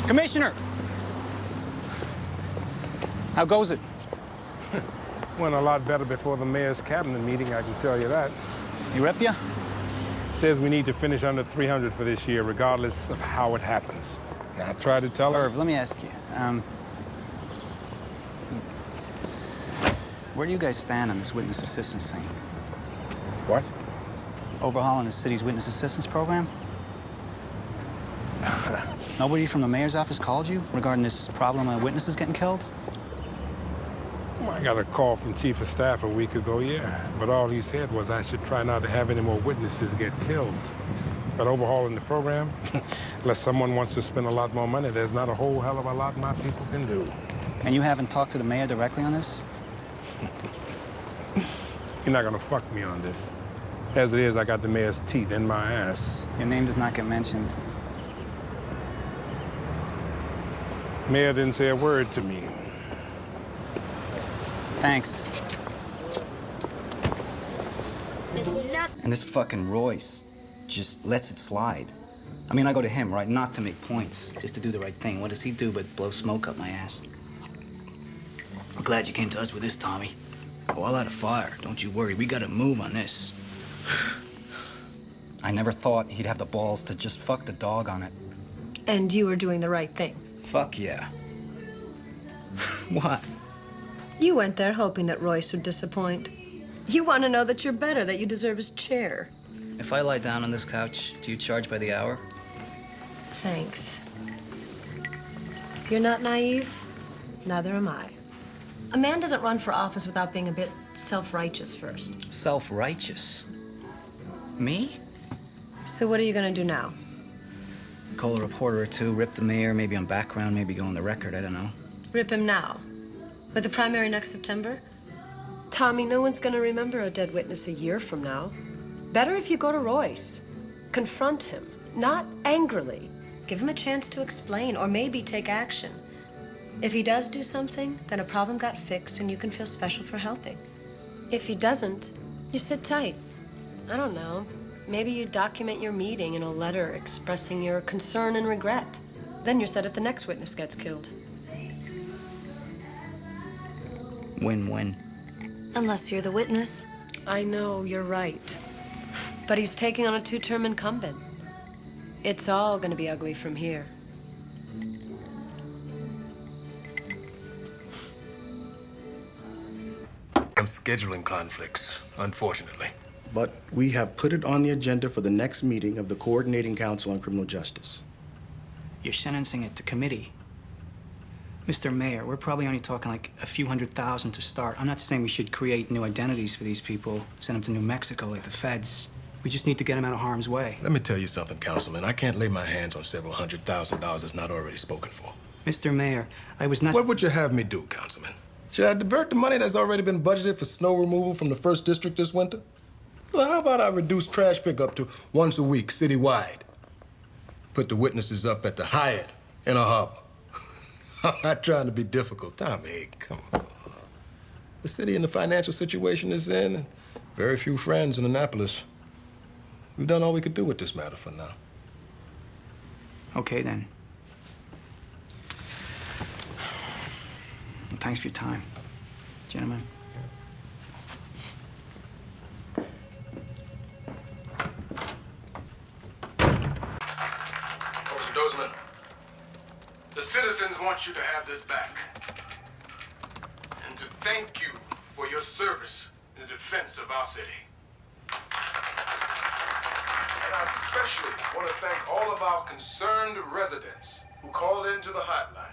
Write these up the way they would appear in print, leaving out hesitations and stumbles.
Commissioner! How goes it? Went a lot better before the mayor's cabinet meeting, I can tell you that. You rep ya? Says we need to finish under 300 for this year, regardless of how it happens. And I tried to tell her. Irv, let me ask you, where do you guys stand on this witness assistance thing? What? Overhauling the city's witness assistance program? Nobody from the mayor's office called you regarding this problem of witnesses getting killed? Well, I got a call from Chief of Staff a week ago, yeah. But all he said was I should try not to have any more witnesses get killed. But overhauling the program, unless someone wants to spend a lot more money, there's not a whole hell of a lot my people can do. And you haven't talked to the mayor directly on this? You're not gonna fuck me on this. As it is, I got the mayor's teeth in my ass. Your name does not get mentioned. Mayor didn't say a word to me. Thanks. And this fucking Royce just lets it slide. I mean, I go to him, right, not to make points, just to do the right thing. What does he do but blow smoke up my ass? We're glad you came to us with this, Tommy. Oh, I'll light a fire. Don't you worry. We gotta move on this. I never thought he'd have the balls to just fuck the dog on it. And you were doing the right thing. Fuck yeah. What? You went there hoping that Royce would disappoint. You want to know that you're better, that you deserve his chair. If I lie down on this couch, do you charge by the hour? Thanks. You're not naive, neither am I. A man doesn't run for office without being a bit self-righteous first. Self-righteous? Me? So what are you gonna do now? Call a reporter or two, rip the mayor, maybe on background, maybe go on the record, I don't know. Rip him now? With the primary next September? Tommy, no one's gonna remember a dead witness a year from now. Better if you go to Royce. Confront him, not angrily. Give him a chance to explain, or maybe take action. If he does do something, then a problem got fixed and you can feel special for helping. If he doesn't, you sit tight. I don't know. Maybe you document your meeting in a letter expressing your concern and regret. Then you're set if the next witness gets killed. Win-win. Unless you're the witness. I know, you're right. But he's taking on a two-term incumbent. It's all gonna be ugly from here. Scheduling conflicts, unfortunately. But we have put it on the agenda for the next meeting of the Coordinating Council on Criminal Justice. You're sentencing it to committee. Mr. Mayor, we're probably only talking like a few $100,000 to start. I'm not saying we should create new identities for these people, send them to New Mexico like the feds. We just need to get them out of harm's way. Let me tell you something, Councilman. I can't lay my hands on several $100,000 that's not already spoken for. Mr. Mayor, I was not... What would you have me do, Councilman? Should I divert the money that's already been budgeted for snow removal from the 1st District this winter? Well, how about I reduce trash pickup to once a week, citywide? Put the witnesses up at the Hyatt in a harbor. I'm not trying to be difficult, Tommy. Come on. The city and the financial situation is in, and very few friends in Annapolis. We've done all we could do with this matter for now. Okay, then. Well, thanks for your time, gentlemen. Officer Dozeman, the citizens want you to have this back. And to thank you for your service in the defense of our city. And I especially want to thank all of our concerned residents who called into the hotline.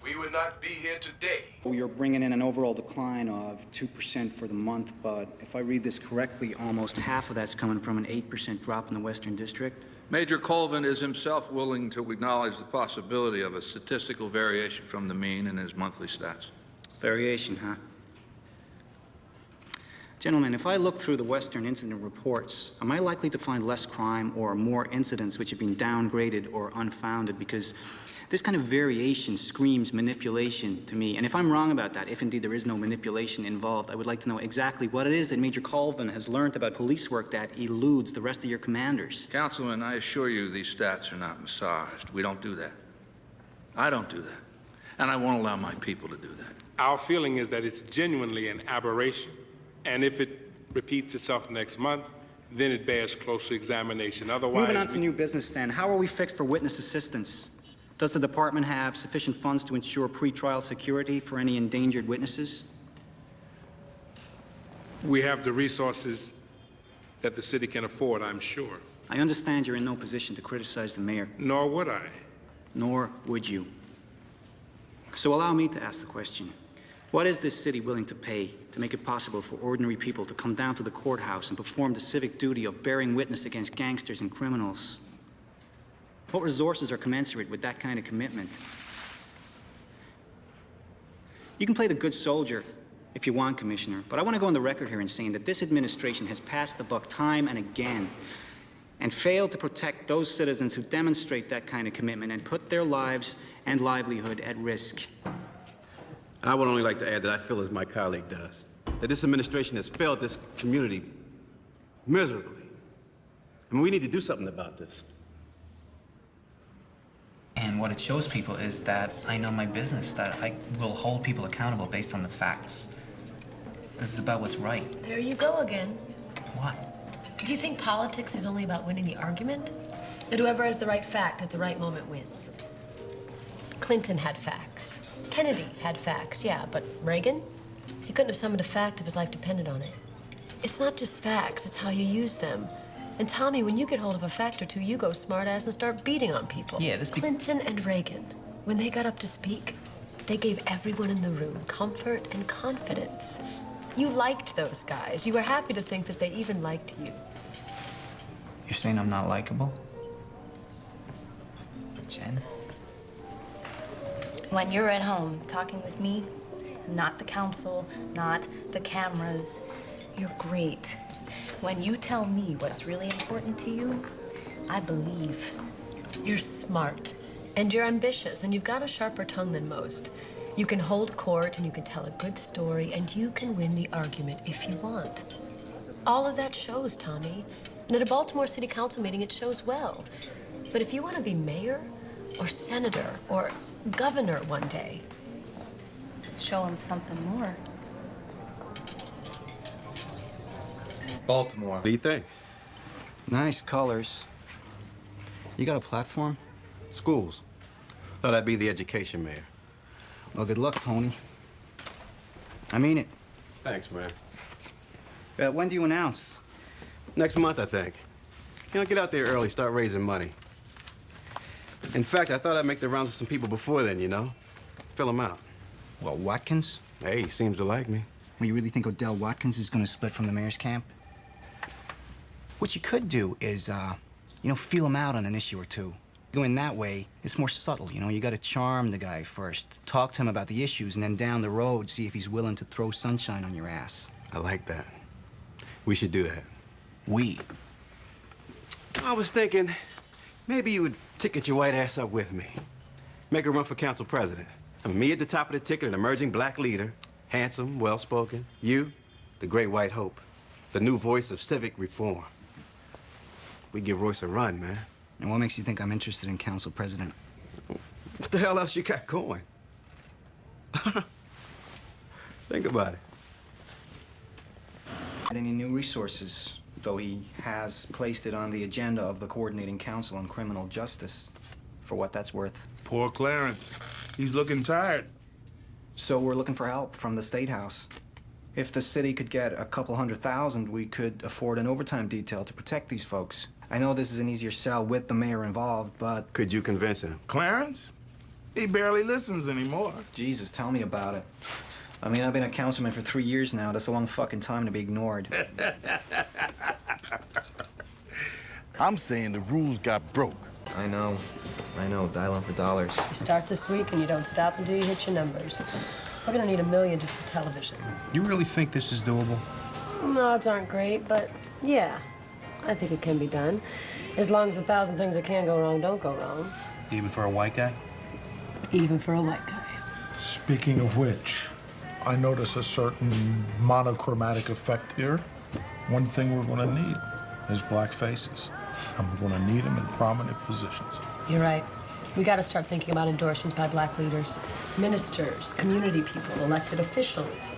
We would not be here today. You're bringing in an overall decline of 2% for the month, but if I read this correctly, almost half of that's coming from an 8% drop in the Western District. Major Colvin is himself willing to acknowledge the possibility of a statistical variation from the mean in his monthly stats. Variation, huh? Gentlemen, if I look through the Western incident reports, am I likely to find less crime or more incidents which have been downgraded or unfounded? Because this kind of variation screams manipulation to me. And if I'm wrong about that, if indeed there is no manipulation involved, I would like to know exactly what it is that Major Colvin has learned about police work that eludes the rest of your commanders. Councilman, I assure you these stats are not massaged. We don't do that. I don't do that. And I won't allow my people to do that. Our feeling is that it's genuinely an aberration. And if it repeats itself next month, then it bears closer examination. Otherwise, Moving on to new business then, how are we fixed for witness assistance? Does the department have sufficient funds to ensure pretrial security for any endangered witnesses? we have the resources that the city can afford, I'm sure. I understand you're in no position to criticize the mayor, Nor would I. nor would you. So allow me to ask the question. What is this city willing to pay to make it possible for ordinary people to come down to the courthouse and perform the civic duty of bearing witness against gangsters and criminals? What resources are commensurate with that kind of commitment? You can play the good soldier if you want, Commissioner, but I want to go on the record here in saying that this administration has passed the buck time and again and failed to protect those citizens who demonstrate that kind of commitment and put their lives and livelihood at risk. I would only like to add that I feel as my colleague does, that this administration has failed this community miserably. I mean, we need to do something about this. And what it shows people is that I know my business, that I will hold people accountable based on the facts. This is about what's right. There you go again. What? Do you think politics is only about winning the argument? That whoever has the right fact at the right moment wins? Clinton had facts. Kennedy had facts, yeah, but Reagan? He couldn't have summoned a fact if his life depended on it. It's not just facts, it's how you use them. And Tommy, when you get hold of a fact or two, you go smartass and start beating on people. Yeah, Clinton and Reagan, when they got up to speak, they gave everyone in the room comfort and confidence. You liked those guys. You were happy to think that they even liked you. You're saying I'm not likable? Jen? When you're at home talking with me, not the council, not the cameras, you're great. When you tell me what's really important to you, I believe. You're smart, and you're ambitious, and you've got a sharper tongue than most. You can hold court, and you can tell a good story, and you can win the argument if you want. All of that shows, Tommy. And at a Baltimore City Council meeting, it shows well. But if you want to be mayor, or senator, or governor one day, Show him something more. Baltimore. What do you think? Nice colors. You got a platform? Schools. Thought I'd be the education mayor. Well, good luck, Tony. I mean it. Thanks, man. When do you announce? Next month, I think. You know, get out there early, start raising money. In fact, I thought I'd make the rounds with some people before then, you know? Fill them out. Well, Watkins? Hey, he seems to like me. Well, you really think Odell Watkins is gonna split from the mayor's camp? What you could do is, feel him out on an issue or two. Going that way, it's more subtle, you know? You gotta charm the guy first. Talk to him about the issues, and then down the road, see if he's willing to throw sunshine on your ass. I like that. We should do that. We. I was thinking, maybe you would ticket your white ass up with me. Make a run for council president. I mean, me at the top of the ticket, an emerging black leader, handsome, well-spoken. You, the great white hope, the new voice of civic reform. We give Royce a run, man. And what makes you think I'm interested in council president? What the hell else you got going? Think about it. Any new resources, though he has placed it on the agenda of the Coordinating Council on Criminal Justice, for what that's worth. Poor Clarence. He's looking tired. So we're looking for help from the State House. If the city could get a couple $100,000, we could afford an overtime detail to protect these folks. I know this is an easier sell with the mayor involved, but... Could you convince him? Clarence? He barely listens anymore. Jesus, tell me about it. I mean, I've been a councilman for 3 years now. That's a long fucking time to be ignored. I'm saying the rules got broke. I know. Dial in for dollars. you start this week and you don't stop until you hit your numbers. We're gonna need $1 million just for television. You really think this is doable? No, odds aren't great, but yeah, I think it can be done. As long as 1,000 things that can go wrong don't go wrong. Even for a white guy? Even for a white guy. Speaking of which, I notice a certain monochromatic effect here. One thing we're going to need is black faces. And we're going to need them in prominent positions. You're right. We got to start thinking about endorsements by black leaders, ministers, community people, elected officials.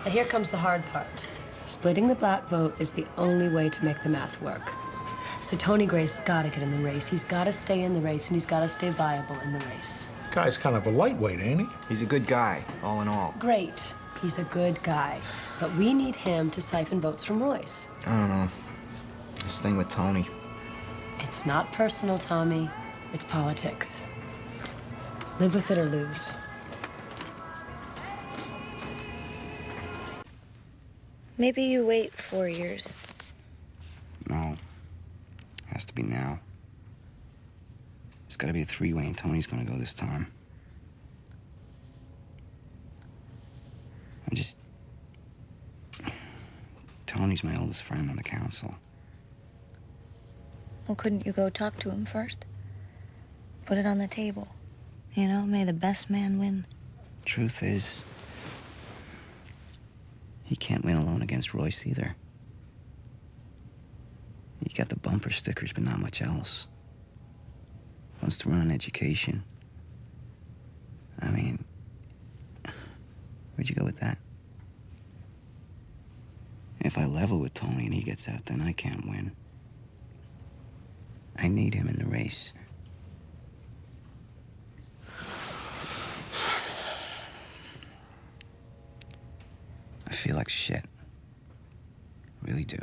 And here comes the hard part. Splitting the black vote is the only way to make the math work. So Tony Gray's got to get in the race. He's got to stay in the race, and he's got to stay viable in the race. Guy's kind of a lightweight, ain't he? He's a good guy, all in all. Great. He's a good guy. But we need him to siphon votes from Royce. I don't know. This thing with Tony. It's not personal, Tommy. It's politics. Live with it or lose. Maybe you wait 4 years. No. Has to be now. It's gotta be a three-way, and Tony's gonna go this time. Tony's my oldest friend on the council. Well, couldn't you go talk to him first? Put it on the table. You know, may the best man win. Truth is, he can't win alone against Royce either. He got the bumper stickers, but not much else. Wants to run an education. I mean, where'd you go with that? If I level with Tony and he gets out, then I can't win. I need him in the race. I feel like shit. Really do.